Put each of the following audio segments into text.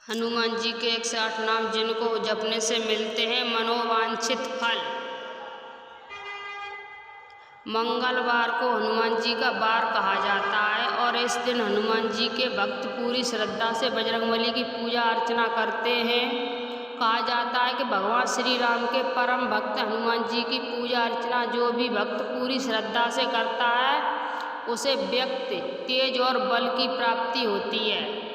हनुमान जी के 108 नाम जिनको जपने से मिलते हैं मनोवांछित फल। मंगलवार को हनुमान जी का वार कहा जाता है और इस दिन हनुमान जी के भक्त पूरी श्रद्धा से बजरंगबली की पूजा अर्चना करते हैं। कहा जाता है कि भगवान श्री राम के परम भक्त हनुमान जी की पूजा अर्चना जो भी भक्त पूरी श्रद्धा से करता है उसे व्यक्ति तेज और बल की प्राप्ति होती है।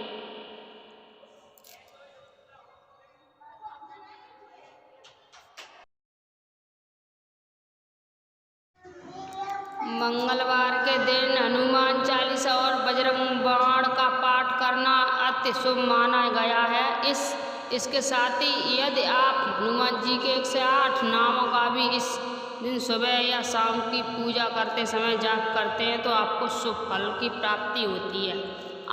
मंगलवार के दिन हनुमान चालीसा और बजरंग बाण का पाठ करना अति शुभ माना गया है। इसके साथ ही यदि आप हनुमान जी के 108 नामों का भी इस दिन सुबह या शाम की पूजा करते समय जाप करते हैं तो आपको शुभ फल की प्राप्ति होती है।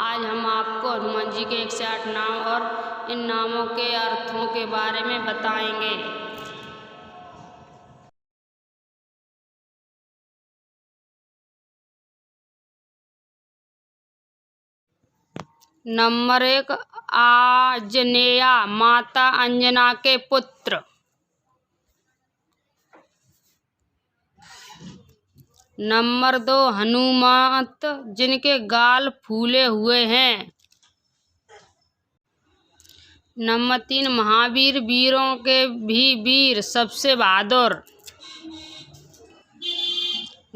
आज हम आपको हनुमान जी के 108 नाम और इन नामों के अर्थों के बारे में बताएंगे। नंबर 1 आंजनेया, माता अंजना के पुत्र। नंबर 2 हनुमत, जिनके गाल फूले हुए हैं। नंबर 3 महावीर, वीरों के भी वीर, सबसे बहादुर।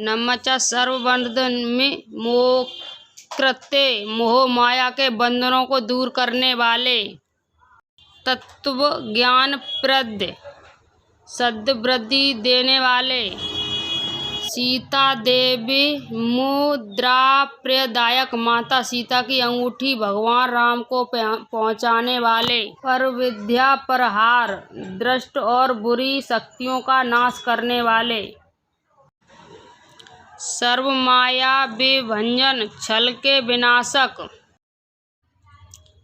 नंबर 4 सर्वबंधन में मोक्षकृत्य, मोह माया के बंधनों को दूर करने वाले। तत्व ज्ञान प्रद, सद्वृद्धि देने वाले। सीता देवी मुद्रा प्रियदायक, माता सीता की अंगूठी भगवान राम को पहुँचाने वाले। पर विद्या प्रहार, दुष्ट और बुरी शक्तियों का नाश करने वाले। सर्व माया विभंजन, छल के विनाशक।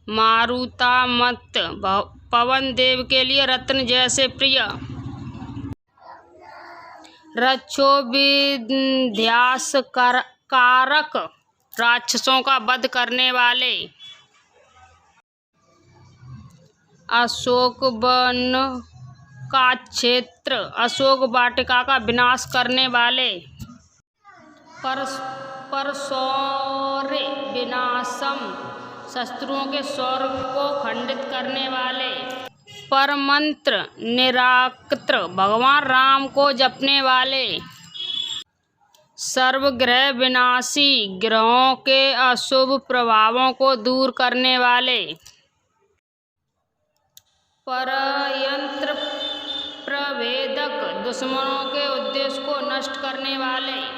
मारुता मत, पवन देव के लिए रत्न जैसे प्रिय। रक्षो विध्यास कारक, राक्षसों का वध करने वाले। अशोक वन का क्षेत्र, अशोक वाटिका का विनाश करने वाले। परशौर्य विनाशम, शत्रुओं के शौर्य को खंडित करने वाले। परमंत्र निराकृत, भगवान राम को जपने वाले। सर्वग्रह विनाशी, ग्रहों के अशुभ प्रभावों को दूर करने वाले। परयंत्र प्रभेदक, दुश्मनों के उद्देश्य को नष्ट करने वाले।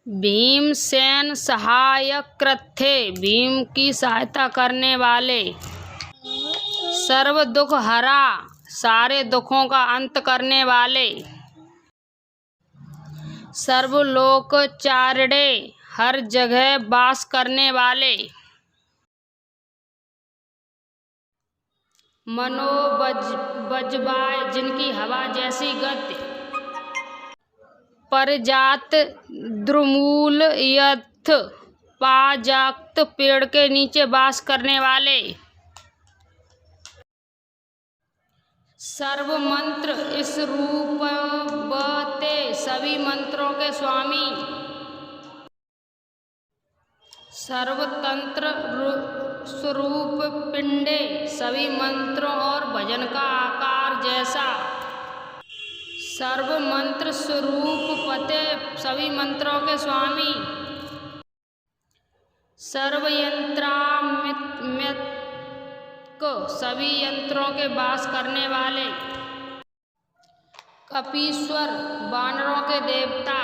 भीमसेन सहायक कृत्य, भीम की सहायता करने वाले। सर्व दुख हरा, सारे दुखों का अंत करने वाले। सर्वलोक चारिणे, हर जगह वास करने वाले। मनोबजवाय, जिनकी हवा जैसी गति। परिजात द्रुमूल यथ, पाजाक्त पेड़ के नीचे वास करने वाले। सर्व मंत्र इस रूप बते, सभी मंत्रों के स्वामी। सर्वतंत्र स्वरूप पिंडे, सभी मंत्रों और भजन का आकार जैसा। सर्व मंत्र स्वरूप पते, सभी मंत्रों के स्वामी। सर्व यंत्रात्मक, सभी यंत्रों के वास करने वाले। कपीश्वर, वानरों के देवता।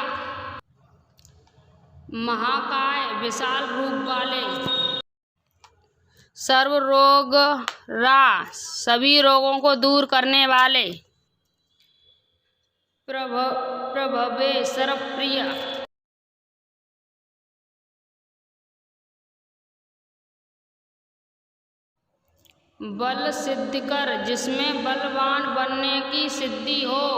महाकाय, विशाल रूप वाले। सर्व रोग रा, सभी रोगों को दूर करने वाले। प्रभवे सर्वप्रिय, बल सिद्धिकर, जिसमें बलवान बनने की सिद्धि हो।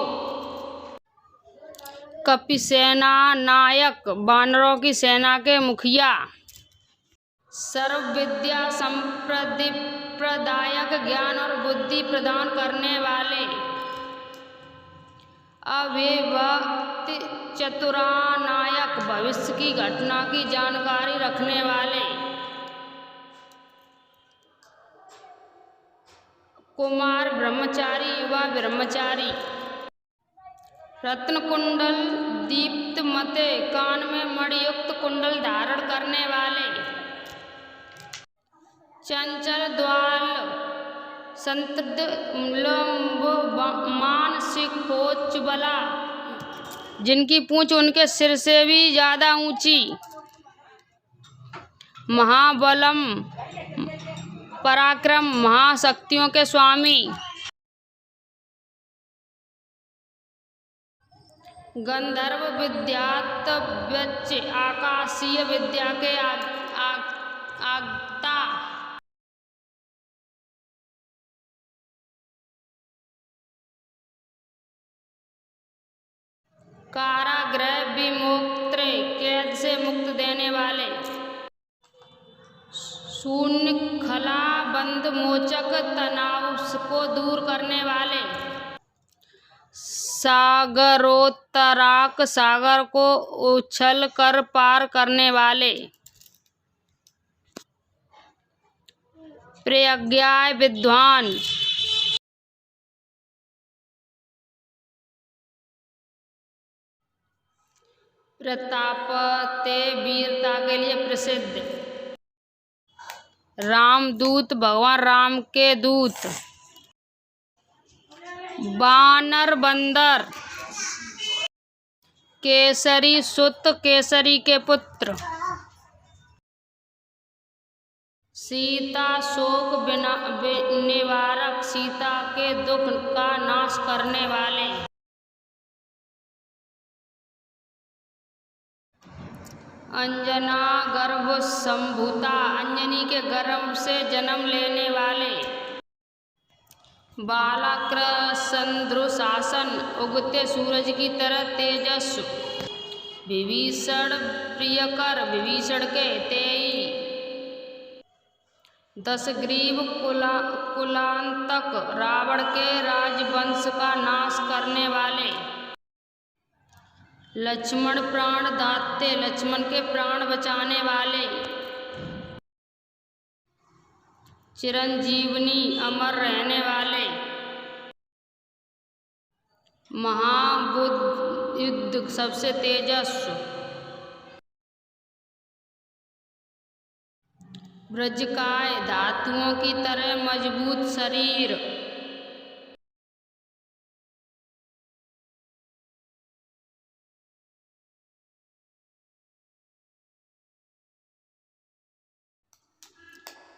कपिसेना नायक, वानरों की सेना के मुखिया। सर्व विद्या संप्रदायक ज्ञान और बुद्धि प्रदान करने वाले, अभिव्यक्त चतुरानायक, भविष्य की घटना की जानकारी रखने वाले, कुमार ब्रह्मचारी, युवा ब्रह्मचारी, रत्न कुंडल दीप्त मते, कान में मणियुक्त कुंडल धारण करने वाले, चंचल द्वाल संतृप्त मानसिक खोचबला, जिनकी पूंछ उनके सिर से भी ज्यादा ऊंची, महाबलम पराक्रम, महाशक्तियों के स्वामी, गंधर्व विद्यातव्यच, आकाशीय विद्या के आगता, कारागृह विमुक्त, कैद से मुक्त देने वाले, शून्य खला बंद मोचक, तनाव को दूर करने वाले, सागरोत्तराक, सागर को उछल कर पार करने वाले, प्रज्ञा विद्वान, प्रताप ते वीरता के लिए प्रसिद्ध, रामदूत, भगवान राम के दूत, बानर बंदर, केसरी सुत, केसरी के पुत्र, सीता शोक निवारक, सीता के दुख का नाश करने वाले, अंजना गर्भ संभूता, अंजनी के गर्भ से जन्म लेने वाले, बालाकृष्ण उगते सूरज की तरह तेजस्व, विभीषण प्रियकर, विभीषण के तेई, दशग्रीव कुलांतक, रावण के राजवंश का नाश करने वाले, लक्ष्मण प्राण दाते, लक्ष्मण के प्राण बचाने वाले, चिरंजीवनी, अमर रहने वाले, महायुद्ध सबसे तेजस्व, वज्रकाय, धातुओं की तरह मजबूत शरीर,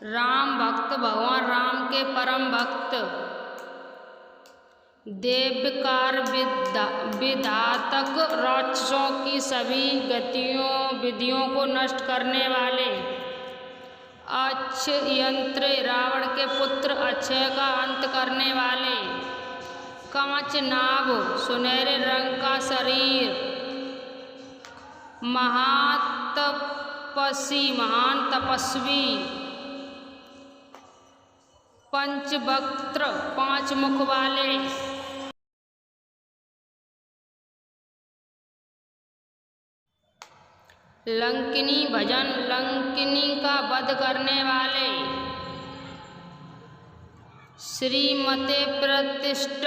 राम भक्त, भगवान राम के परम भक्त, देवकार विधातक, राक्षसों की सभी विधियों को नष्ट करने वाले, अक्षयंत्र, रावण के पुत्र, अक्षय का अंत करने वाले, कांच नाभ, सुनहरे रंग का शरीर, महान तपस्वी, पंचवक्त्र, 5 मुख वाले, लंकिनी भजन, लंकिनी का वध करने वाले, श्रीमते प्रतिष्ठ,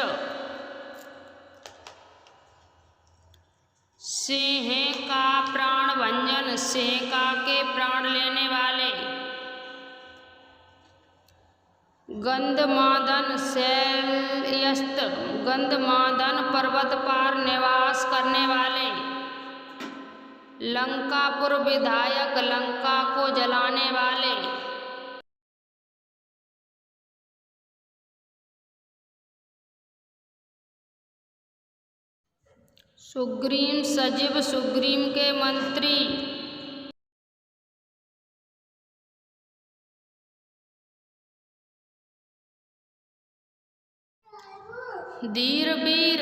सिंह का प्राण भंजन, सिंह का के प्राण लेने वाले, गंधमादन शैलयस्त, गंधमादन पर्वत पार निवास करने वाले, लंकापुर विधायक, लंका को जलाने वाले, सुग्रीव सजीव, सुग्रीव के मंत्री, धीर वीर,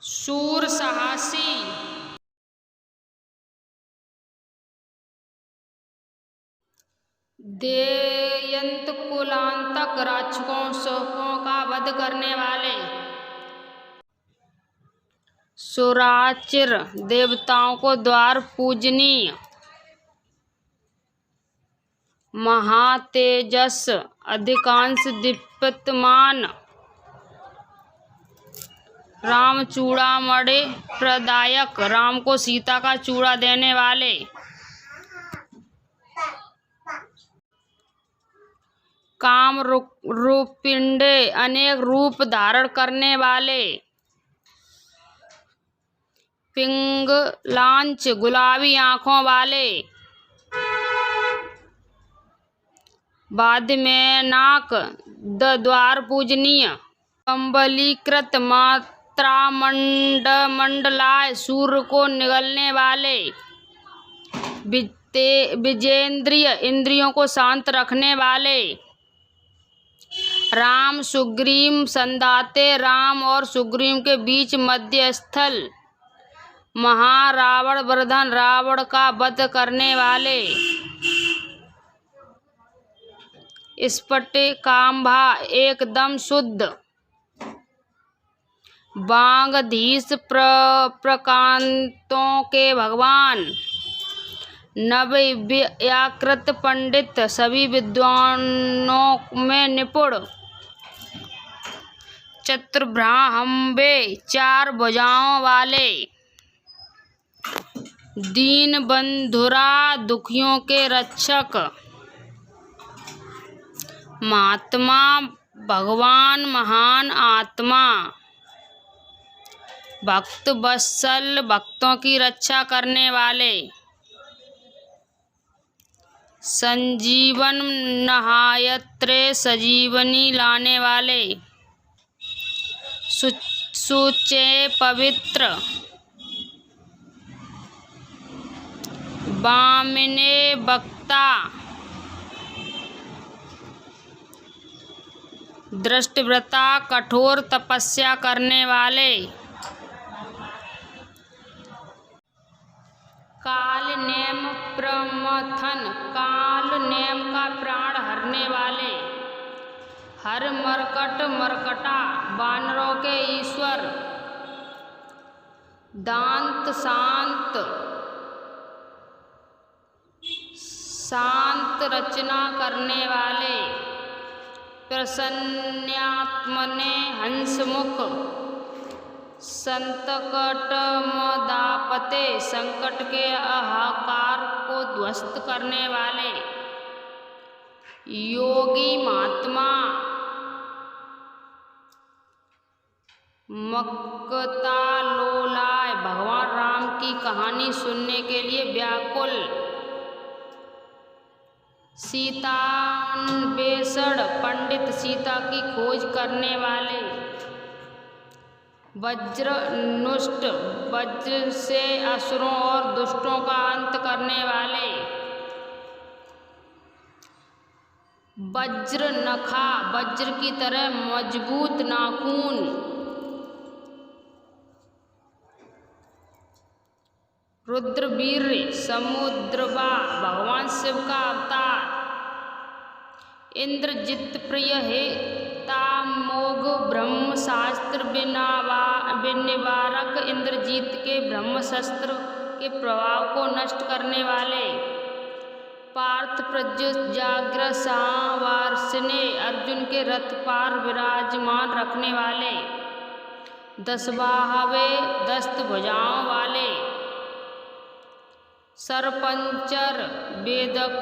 शूर साहसी, देयंत कुलांतक राक्षसों का वध करने वाले। सुराचिर देवताओं को द्वार पूजनीय। महातेजस अधिकांश दीप्तमान। राम चूड़ामणि प्रदायक, राम को सीता का चूड़ा देने वाले। काम रूपिंडे, अनेक रूप धारण करने वाले। पिंगलांच, गुलाबी आंखों वाले। बाद में नाक द्वार पूजनीय। कंबलीकृत मात्रा मंडलाय, सूर्य को निगलने वाले। विजेंद्रिय, इंद्रियों को शांत रखने वाले। राम सुग्रीव संधाते, राम और सुग्रीव के बीच मध्यस्थल। महारावण वर्धन, रावण का वध करने वाले। स्फटिकांबा, एकदम शुद्ध। वागधीश, प्रकांतों के भगवान। नवव्याकृत पंडित, सभी विद्वानों में निपुण। चतुर्भ्राहम्बे, चार भुजाओं वाले। दीन बंधुरा, दुखियों के रक्षक। महात्मा, भगवान महान आत्मा। भक्त वत्सल, भक्तों की रक्षा करने वाले। संजीवन नहायत्रे, सजीवनी लाने वाले। सुचे, पवित्र। वामिने, वक्ता। दृष्टव्रता, कठोर तपस्या करने वाले। काल नेम प्रमथन, काल नेम का प्राण हरने वाले। हर मरकट, मरकटा, वानरों के ईश्वर। दांत, शांत, शांत रचना करने वाले। प्रसन्नात्मने, हंसमुख। संकटमोदापते, संकट के हाहाकार को ध्वस्त करने वाले। योगी महात्मा। मक्तालोलाय, भगवान राम की कहानी सुनने के लिए व्याकुल। सीतान्वेषण, पंडित, सीता की खोज करने वाले। वज्र नुष्ट, वज्र से असुरों और दुष्टों का अंत करने वाले। वज्र नखा, वज्र की तरह मजबूत नाखून। रुद्रवीर्य, समुद्रवा, भगवान शिव का अवतार। इंद्रजित प्रिय है तामोग, ब्रह्म शास्त्र विनिवारक, इंद्रजीत के ब्रह्मशस्त्र के प्रभाव को नष्ट करने वाले। पार्थ प्रजाग्र सावार्षिने, अर्जुन के रथ पर विराजमान रखने वाले। 10 बाहवे, 10 भुजाओं वाले। सरपंचर, वेदक,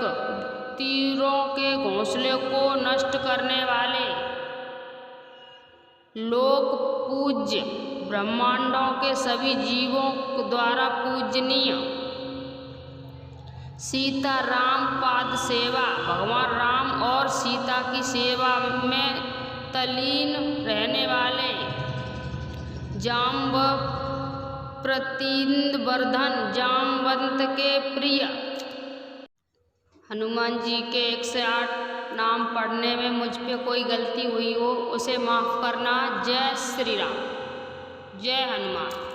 तीरों के घोंसले को नष्ट करने वाले। लोक पूज्य, ब्रह्मांडों के सभी जीवों द्वारा पूजनीय। सीता राम पाद सेवा, भगवान राम और सीता की सेवा में तल्लीन रहने वाले। जाम्ब प्रतिवर्धन, जामवंत के प्रिय। हनुमान जी के 108 नाम पढ़ने में मुझ पे कोई गलती हुई हो उसे माफ़ करना। जय श्री राम, जय हनुमान।